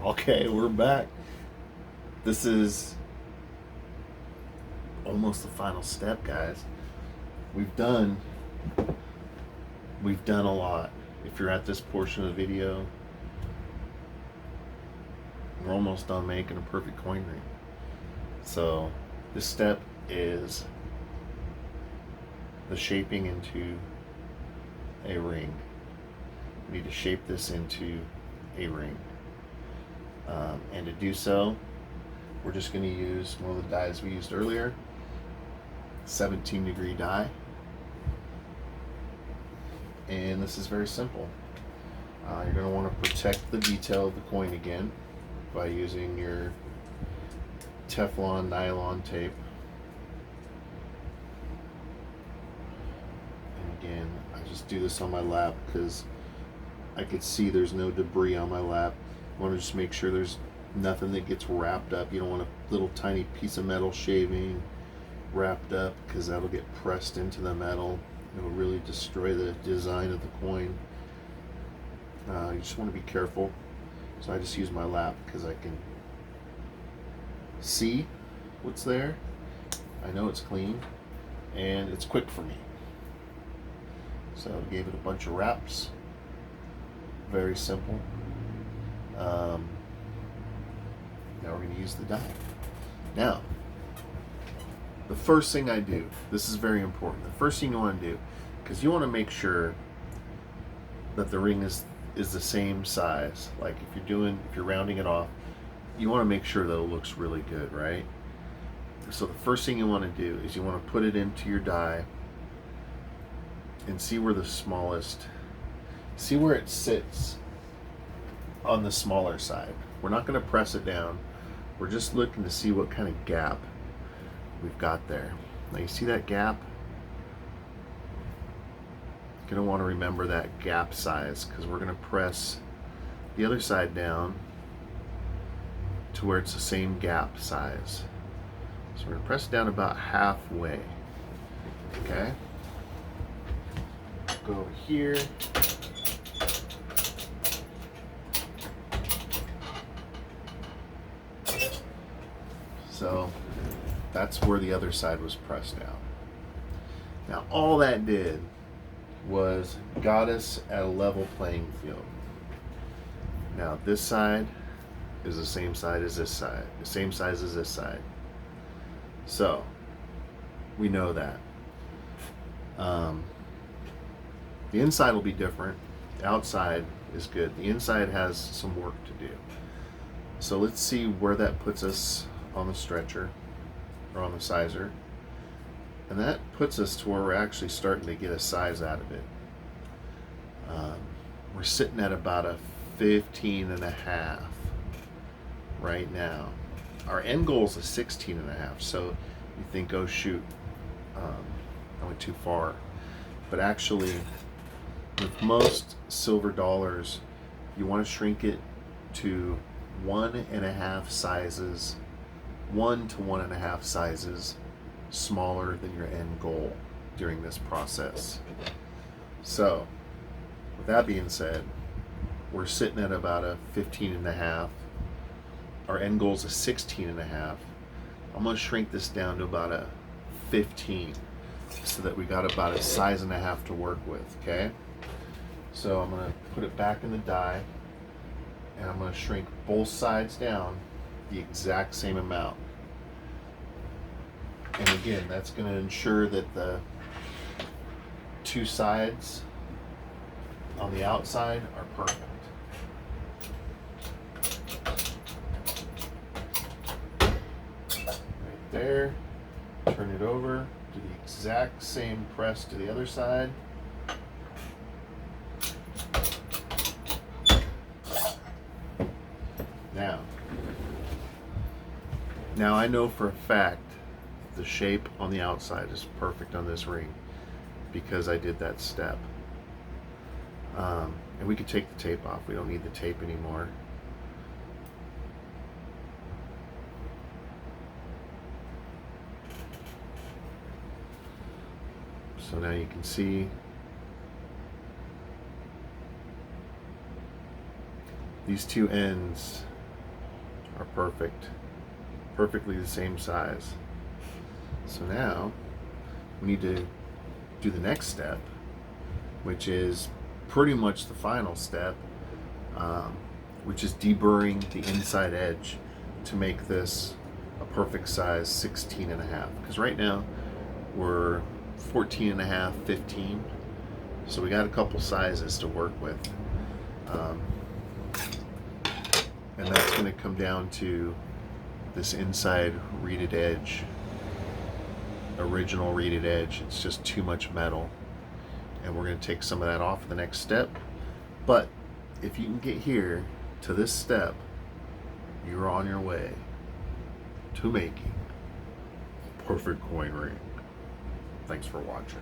Okay, we're back. This is almost the final step, guys. We've done we've done a lot. If you're at this portion of the video, we're almost done making a perfect coin ring. So this step is the shaping into a ring. We need to shape this into a ring. And to do so, we're just going to use one of the dies we used earlier, 17-degree die. And this is very simple. You're going to want to protect the detail of the coin again by using your Teflon nylon tape. And again, I just do this on my lap because I could see there's no debris on my lap. I want to just make sure there's nothing that gets wrapped up. You don't want a little tiny piece of metal shaving wrapped up because that'll get pressed into the metal. It'll really destroy the design of the coin. You just want to be careful. So I just use my lap because I can see what's there. I know it's clean and it's quick for me. So I gave it a bunch of wraps. Very simple. Now we're going to use the die. Now, the first thing I do, this is very important. The first thing you want to do, because you want to make sure that the ring is the same size. Like if you're rounding it off, you want to make sure that it looks really good, right? So the first thing you want to do is you want to put it into your die and see where see where it sits on the smaller side. We're not going to press it down. We're just looking to see what kind of gap we've got there. Now you see that gap? You're going to want to remember that gap size because we're going to press the other side down to where it's the same gap size. So we're going to press it down about halfway. Okay? Go over here. So that's where the other side was pressed down. Now all that did was got us at a level playing field. Now this side is the same side as this side, the same size as this side. So we know that. The inside will be different. The outside is good. The inside has some work to do. So let's see where that puts us on the stretcher or on the sizer. And that puts us to where we're actually starting to get a size out of it. We're sitting at about a 15.5 right now. Our end goal is a 16.5. So you think, oh shoot, I went too far. But actually, with most silver dollars, you want to shrink it to 1.5 sizes, 1 to 1.5 sizes smaller than your end goal during this process. So, with that being said, we're sitting at about a 15.5. Our end goal is a 16.5. I'm going to shrink this down to about a 15 so that we got about a size and a half to work with, okay? So I'm going to put it back in the die and I'm going to shrink both sides down the exact same amount. And again, that's going to ensure that the two sides on the outside are perfect. Right there. Turn it over. Do the exact same press to the other side. Now I know for a fact the shape on the outside is perfect on this ring because I did that step. And we could take the tape off. We don't need the tape anymore. So now you can see these two ends are perfectly the same size. So now we need to do the next step, which is pretty much the final step, which is deburring the inside edge to make this a perfect size 16 and a half. Because right now we're 14 and a half, 15. So we got a couple sizes to work with. And that's going to come down to this inside reeded edge, original reeded edge. It's just too much metal, and we're going to take some of that off the next step. But if you can get here to this step, you're on your way to making a perfect coin ring. Thanks for watching.